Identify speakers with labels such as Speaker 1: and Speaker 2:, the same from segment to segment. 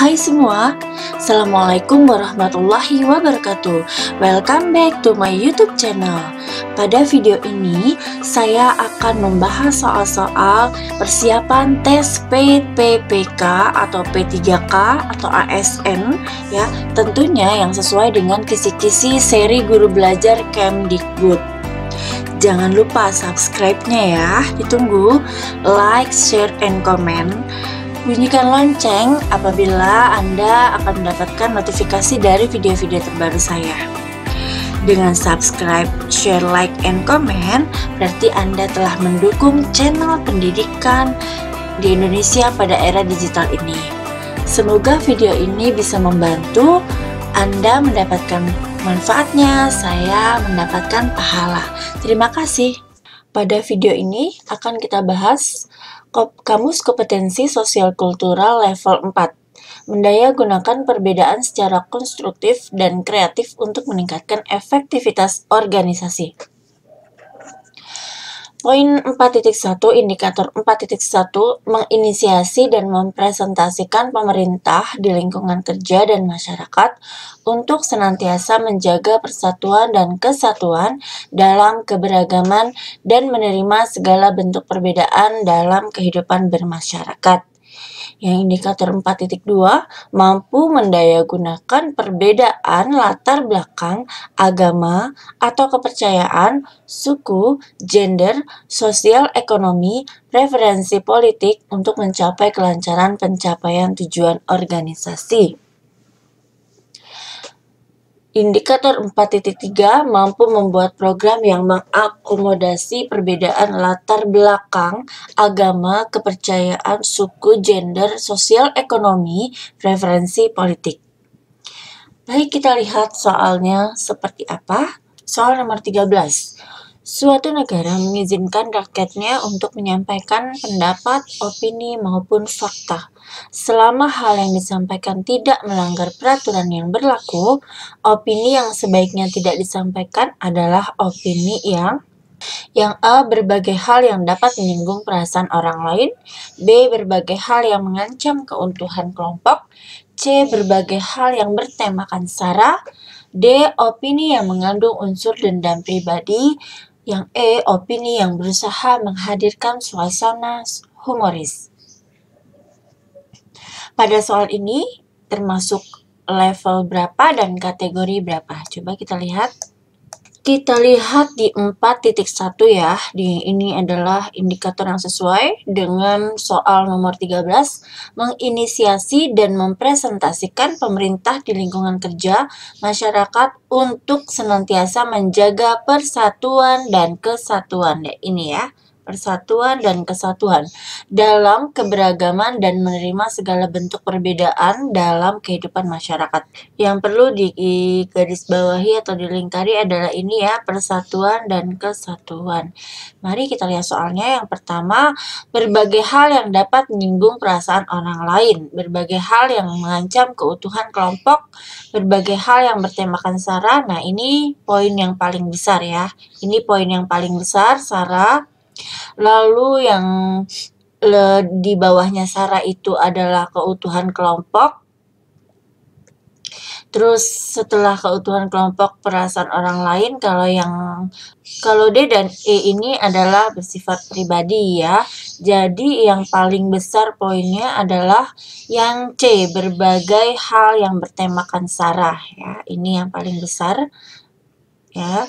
Speaker 1: Hai semua, Assalamualaikum warahmatullahi wabarakatuh. Welcome back to my YouTube channel. Pada video ini, saya akan membahas soal-soal persiapan tes PPPK atau P3K atau ASN ya, tentunya yang sesuai dengan kisi-kisi seri guru belajar Kemdikbud. Jangan lupa subscribe-nya ya, ditunggu, like, share, and comment. Bunyikan lonceng apabila Anda akan mendapatkan notifikasi dari video-video terbaru saya. Dengan subscribe, share, like, and comment, berarti Anda telah mendukung channel pendidikan di Indonesia pada era digital ini. Semoga video ini bisa membantu Anda mendapatkan manfaatnya, saya mendapatkan pahala. Terima kasih. Pada video ini akan kita bahas Kamus Kompetensi Sosial Kultural level 4. Mendaya gunakan perbedaan secara konstruktif dan kreatif untuk meningkatkan efektivitas organisasi. Poin 4.1 indikator 4.1 menginisiasi dan mempresentasikan pemerintah di lingkungan kerja dan masyarakat untuk senantiasa menjaga persatuan dan kesatuan dalam keberagaman dan menerima segala bentuk perbedaan dalam kehidupan bermasyarakat. Yang indikator 4.2 mampu mendayagunakan perbedaan latar belakang, agama, atau kepercayaan, suku, gender, sosial ekonomi, preferensi politik untuk mencapai kelancaran pencapaian tujuan organisasi. Indikator 4.3 mampu membuat program yang mengakomodasi perbedaan latar belakang, agama, kepercayaan, suku, gender, sosial ekonomi, preferensi politik. Baik, kita lihat soalnya seperti apa. Soal nomor 13. Suatu negara mengizinkan rakyatnya untuk menyampaikan pendapat, opini, maupun fakta. Selama hal yang disampaikan tidak melanggar peraturan yang berlaku, opini yang sebaiknya tidak disampaikan adalah opini yang A. Berbagai hal yang dapat menyinggung perasaan orang lain. B. Berbagai hal yang mengancam keutuhan kelompok. C. Berbagai hal yang bertemakan sara. D. Opini yang mengandung unsur dendam pribadi. Yang E. Opini yang berusaha menghadirkan suasana humoris. Pada soal ini termasuk level berapa dan kategori berapa? Coba kita lihat. Kita lihat di 4.1 ya. Ini adalah indikator yang sesuai dengan soal nomor 13. Menginisiasi dan mempresentasikan pemerintah di lingkungan kerja masyarakat untuk senantiasa menjaga persatuan dan kesatuan. Ini ya. Persatuan dan kesatuan dalam keberagaman dan menerima segala bentuk perbedaan dalam kehidupan masyarakat. Yang perlu digarisbawahi atau dilingkari adalah ini ya, persatuan dan kesatuan. Mari kita lihat soalnya. Yang pertama, berbagai hal yang dapat menyinggung perasaan orang lain, berbagai hal yang mengancam keutuhan kelompok, berbagai hal yang bertemakan sara. Nah, ini poin yang paling besar ya. Ini poin yang paling besar, sara. Lalu yang di bawahnya sara itu adalah keutuhan kelompok. Terus setelah keutuhan kelompok perasaan orang lain, kalau D dan E ini adalah bersifat pribadi ya. Jadi yang paling besar poinnya adalah yang C, berbagai hal yang bertemakan sara ya. Ini yang paling besar ya.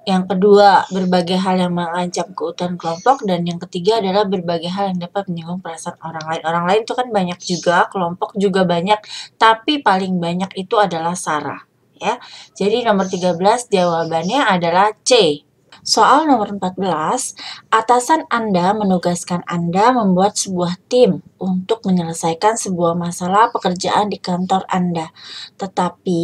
Speaker 1: Yang kedua, berbagai hal yang mengancam keutuhan kelompok. Dan yang ketiga adalah berbagai hal yang dapat menyinggung perasaan orang lain. Orang lain itu kan banyak juga, kelompok juga banyak, tapi paling banyak itu adalah sara. Ya. Jadi nomor 13 jawabannya adalah C. Soal nomor 14, atasan Anda menugaskan Anda membuat sebuah tim untuk menyelesaikan sebuah masalah pekerjaan di kantor Anda. Tetapi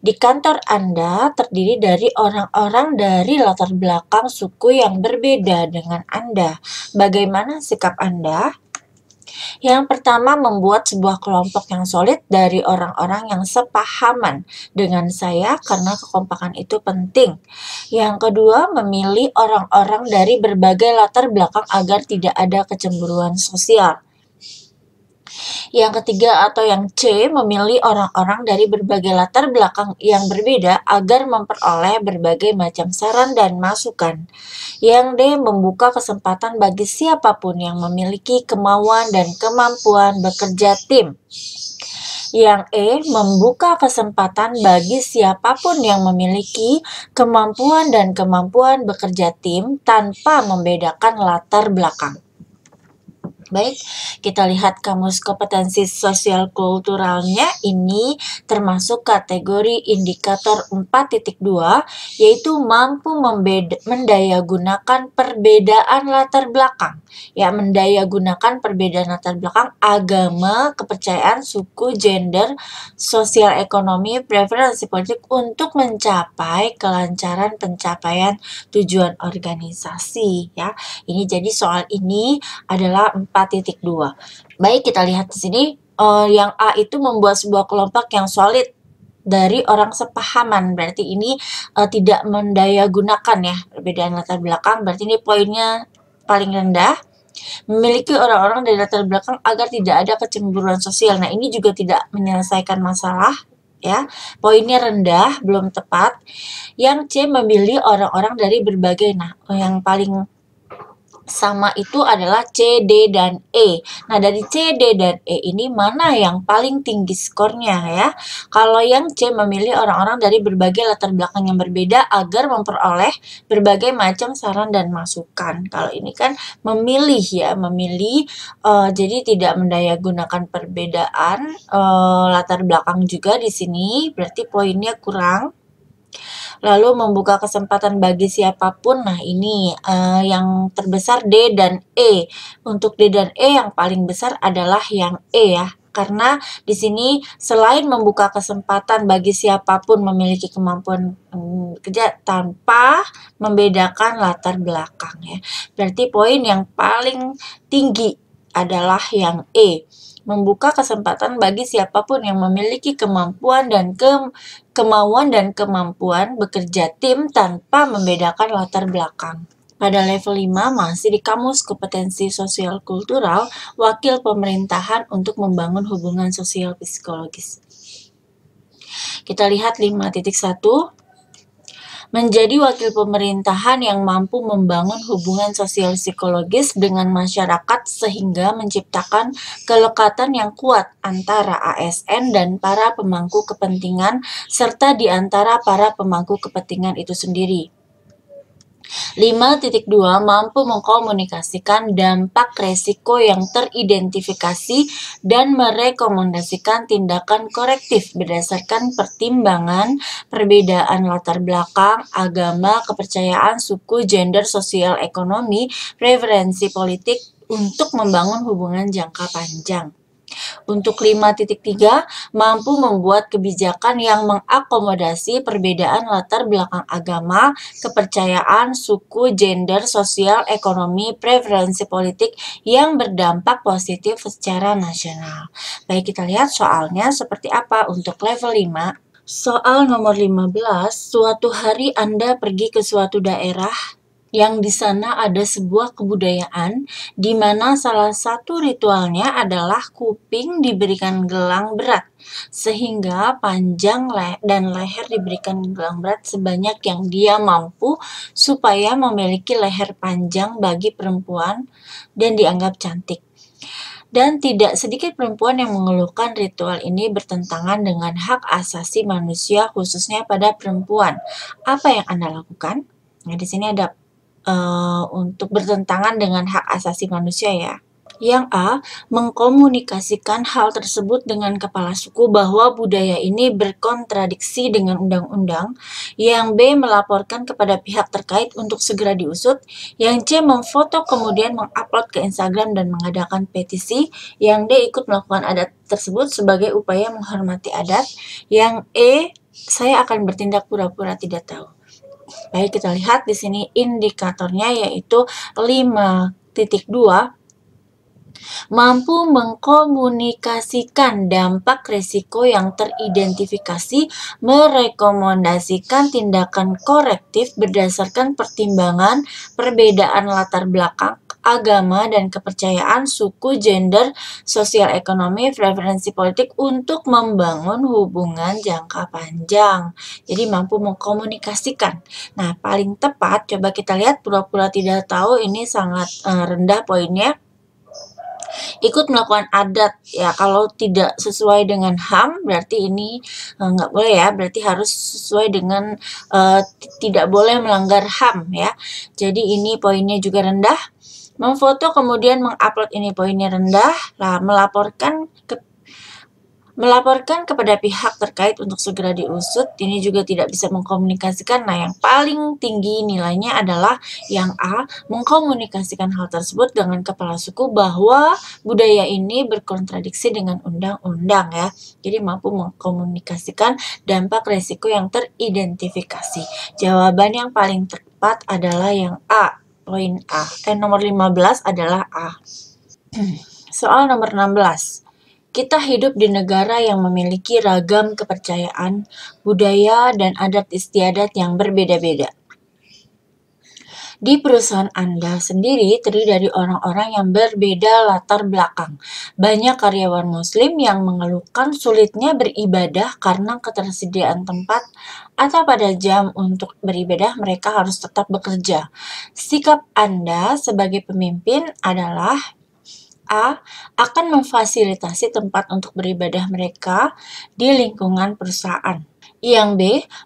Speaker 1: di kantor Anda terdiri dari orang-orang dari latar belakang suku yang berbeda dengan Anda. Bagaimana sikap Anda? Yang pertama, membuat sebuah kelompok yang solid dari orang-orang yang sepahaman dengan saya karena kekompakan itu penting. Yang kedua, memilih orang-orang dari berbagai latar belakang agar tidak ada kecemburuan sosial. Yang ketiga atau yang C, memilih orang-orang dari berbagai latar belakang yang berbeda agar memperoleh berbagai macam saran dan masukan. Yang D, membuka kesempatan bagi siapapun yang memiliki kemauan dan kemampuan bekerja tim. Yang E, membuka kesempatan bagi siapapun yang memiliki kemampuan dan kemampuan bekerja tim tanpa membedakan latar belakang. Baik, kita lihat kamus kompetensi sosial kulturalnya. Ini termasuk kategori indikator 4.2, yaitu mampu mendayagunakan perbedaan latar belakang. Ya, mendayagunakan perbedaan latar belakang agama, kepercayaan, suku, gender, sosial ekonomi, preferensi politik untuk mencapai kelancaran pencapaian tujuan organisasi. Ya, ini jadi soal ini adalah 4.2. Baik, kita lihat di sini yang A itu membuat sebuah kelompok yang solid dari orang sepahaman. Berarti ini tidak mendayagunakan ya perbedaan latar belakang. Berarti ini poinnya paling rendah. Memiliki orang-orang dari latar belakang agar tidak ada kecemburuan sosial. Nah, ini juga tidak menyelesaikan masalah ya. Poinnya rendah, belum tepat. Yang C, memilih orang-orang dari berbagai. Nah, yang paling sama itu adalah C, D, dan E. Nah, dari C, D, dan E ini mana yang paling tinggi skornya ya? Kalau yang C memilih orang-orang dari berbagai latar belakang yang berbeda agar memperoleh berbagai macam saran dan masukan. Kalau ini kan memilih ya, memilih, jadi tidak mendayagunakan perbedaan latar belakang juga di sini, berarti poinnya kurang. Lalu membuka kesempatan bagi siapapun. Nah, ini yang terbesar D dan E. Untuk D dan E yang paling besar adalah yang E ya. Karena di sini selain membuka kesempatan bagi siapapun memiliki kemampuan kerja tanpa membedakan latar belakang ya. Berarti poin yang paling tinggi adalah yang E. Membuka kesempatan bagi siapapun yang memiliki kemampuan dan kemauan dan kemampuan bekerja tim tanpa membedakan latar belakang. Pada level 5 masih di kamus kompetensi sosial kultural, wakil pemerintahan untuk membangun hubungan sosial psikologis. Kita lihat 5.1. Menjadi wakil pemerintahan yang mampu membangun hubungan sosial psikologis dengan masyarakat sehingga menciptakan kelekatan yang kuat antara ASN dan para pemangku kepentingan serta di antara para pemangku kepentingan itu sendiri. 5.2 mampu mengkomunikasikan dampak resiko yang teridentifikasi dan merekomendasikan tindakan korektif berdasarkan pertimbangan perbedaan latar belakang, agama, kepercayaan, suku, gender, sosial ekonomi, preferensi politik untuk membangun hubungan jangka panjang. Untuk 5.3, mampu membuat kebijakan yang mengakomodasi perbedaan latar belakang agama, kepercayaan, suku, gender, sosial, ekonomi, preferensi politik yang berdampak positif secara nasional. Baik, kita lihat soalnya seperti apa untuk level 5. Soal nomor 15, suatu hari Anda pergi ke suatu daerah yang di sana ada sebuah kebudayaan di mana salah satu ritualnya adalah kuping diberikan gelang berat, sehingga panjang dan leher diberikan gelang berat sebanyak yang dia mampu supaya memiliki leher panjang bagi perempuan dan dianggap cantik. Dan tidak sedikit perempuan yang mengeluhkan ritual ini bertentangan dengan hak asasi manusia khususnya pada perempuan. Apa yang Anda lakukan? Nah, di sini ada untuk bertentangan dengan hak asasi manusia ya. Yang A, mengkomunikasikan hal tersebut dengan kepala suku bahwa budaya ini berkontradiksi dengan undang-undang. Yang B, melaporkan kepada pihak terkait untuk segera diusut. Yang C, memfoto kemudian mengupload ke Instagram dan mengadakan petisi. Yang D, ikut melakukan adat tersebut sebagai upaya menghormati adat. Yang E, saya akan bertindak pura-pura tidak tahu. Baik, kita lihat di sini indikatornya yaitu 5.2. Mampu mengkomunikasikan dampak risiko yang teridentifikasi, merekomendasikan tindakan korektif berdasarkan pertimbangan perbedaan latar belakang, agama dan kepercayaan, suku, gender, sosial ekonomi, preferensi politik untuk membangun hubungan jangka panjang. Jadi mampu mengkomunikasikan. Nah, paling tepat coba kita lihat pura-pura tidak tahu, ini sangat rendah poinnya. Ikut melakukan adat, ya kalau tidak sesuai dengan HAM berarti ini nggak boleh ya, berarti harus sesuai dengan tidak boleh melanggar HAM ya. Jadi ini poinnya juga rendah. Memfoto kemudian mengupload, ini poinnya rendah. Lah, melaporkan kepada pihak terkait untuk segera diusut, ini juga tidak bisa mengkomunikasikan. Nah, yang paling tinggi nilainya adalah yang A, mengkomunikasikan hal tersebut dengan kepala suku bahwa budaya ini berkontradiksi dengan undang-undang ya. Jadi mampu mengkomunikasikan dampak resiko yang teridentifikasi. Jawaban yang paling tepat adalah yang A, poin A. Nomor 15 adalah A. Soal nomor 16. Kita hidup di negara yang memiliki ragam kepercayaan, budaya, dan adat istiadat yang berbeda-beda. Di perusahaan Anda sendiri terdiri dari orang-orang yang berbeda latar belakang. Banyak karyawan Muslim yang mengeluhkan sulitnya beribadah karena ketersediaan tempat atau pada jam untuk beribadah mereka harus tetap bekerja. Sikap Anda sebagai pemimpin adalah A, akan memfasilitasi tempat untuk beribadah mereka di lingkungan perusahaan. Yang B,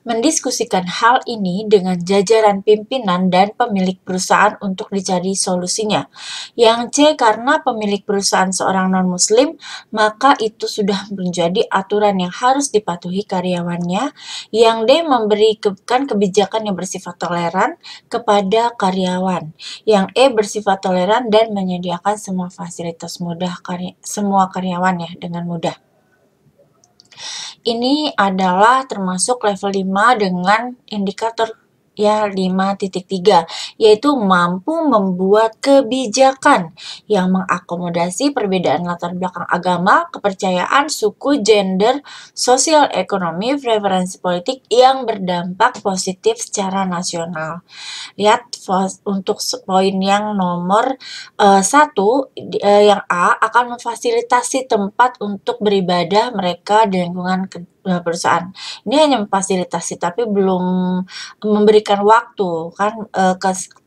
Speaker 1: mendiskusikan hal ini dengan jajaran pimpinan dan pemilik perusahaan untuk dicari solusinya. Yang C, karena pemilik perusahaan seorang non-muslim, maka itu sudah menjadi aturan yang harus dipatuhi karyawannya. Yang D, memberikan kebijakan yang bersifat toleran kepada karyawan. Yang E, bersifat toleran dan menyediakan semua fasilitas mudah semua karyawan ya dengan mudah. Ini adalah termasuk level 5 dengan indikator ya 5.3, yaitu mampu membuat kebijakan yang mengakomodasi perbedaan latar belakang agama, kepercayaan, suku, gender, sosial ekonomi, preferensi politik yang berdampak positif secara nasional. Lihat untuk poin yang nomor 1, yang A, akan memfasilitasi tempat untuk beribadah mereka di lingkungan perusahaan. Ini hanya memfasilitasi tapi belum memberikan waktu kan,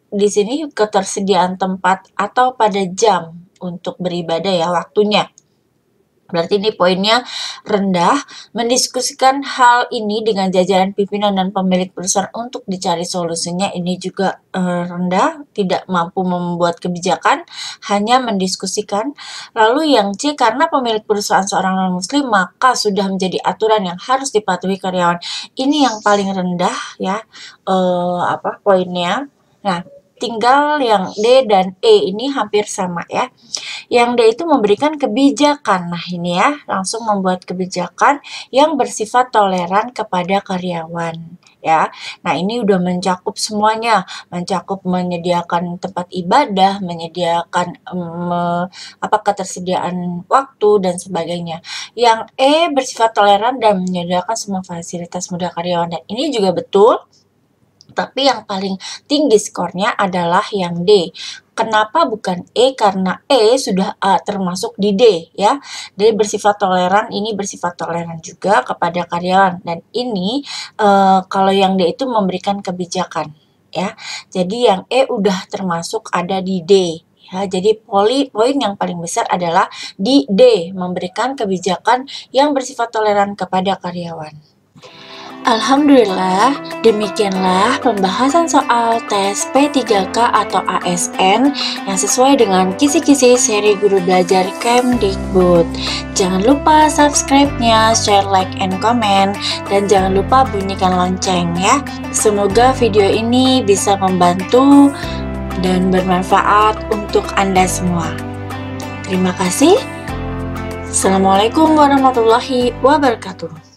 Speaker 1: di sini ketersediaan tempat atau pada jam untuk beribadah ya waktunya. Berarti ini poinnya rendah. Mendiskusikan hal ini dengan jajaran pimpinan dan pemilik perusahaan untuk dicari solusinya, ini juga rendah, tidak mampu membuat kebijakan, hanya mendiskusikan. Lalu yang C, karena pemilik perusahaan seorang non-muslim, maka sudah menjadi aturan yang harus dipatuhi karyawan. Ini yang paling rendah ya, poinnya. Nah, tinggal yang D dan E ini hampir sama ya. Yang D itu memberikan kebijakan. Nah, ini ya, langsung membuat kebijakan yang bersifat toleran kepada karyawan ya. Nah, ini udah mencakup semuanya, mencakup menyediakan tempat ibadah, menyediakan ketersediaan waktu dan sebagainya. Yang E bersifat toleran dan menyediakan semua fasilitas mudah karyawan, dan ini juga betul. Tapi yang paling tinggi skornya adalah yang D. Kenapa bukan E? Karena E sudah termasuk di D ya. D bersifat toleran, ini bersifat toleran juga kepada karyawan. Dan ini kalau yang D itu memberikan kebijakan ya. Jadi yang E udah termasuk ada di D. Ya, jadi poin yang paling besar adalah di D, memberikan kebijakan yang bersifat toleran kepada karyawan. Alhamdulillah, demikianlah pembahasan soal tes P3K atau ASN yang sesuai dengan kisi-kisi seri Guru Belajar Kemdikbud. Jangan lupa subscribe-nya, share, like, and comment, dan jangan lupa bunyikan lonceng ya. Semoga video ini bisa membantu dan bermanfaat untuk Anda semua. Terima kasih. Assalamualaikum warahmatullahi wabarakatuh.